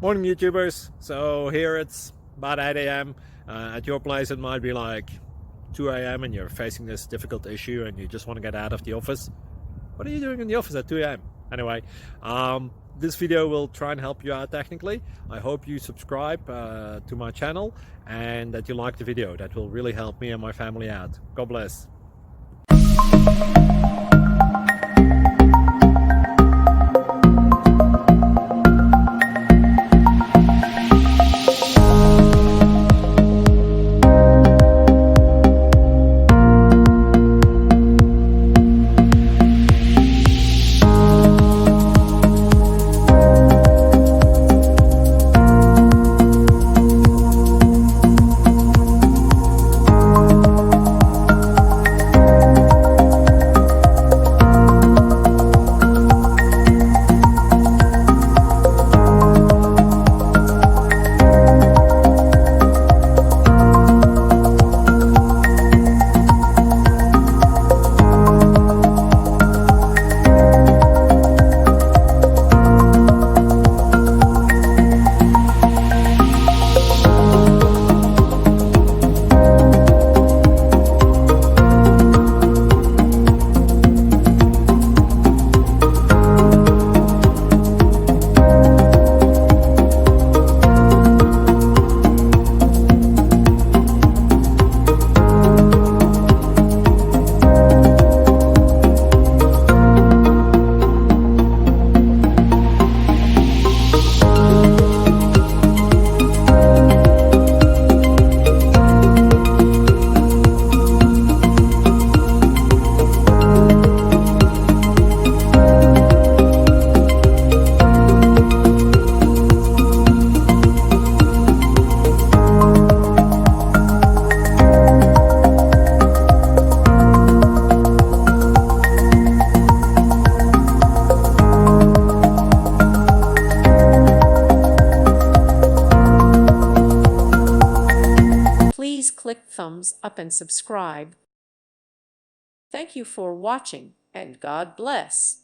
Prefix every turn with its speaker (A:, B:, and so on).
A: Morning, YouTubers. So here it's about 8 a.m. At your place, it might be like 2 a.m. and you're facing this difficult issue and you just want to get out of the office. What are you doing in the office at 2 a.m.? Anyway, this video will try and help you out technically. I hope you subscribe to my channel and that you like the video. That will really help me and my family out. God bless.
B: Please click thumbs up and subscribe. Thank you for watching, and God bless.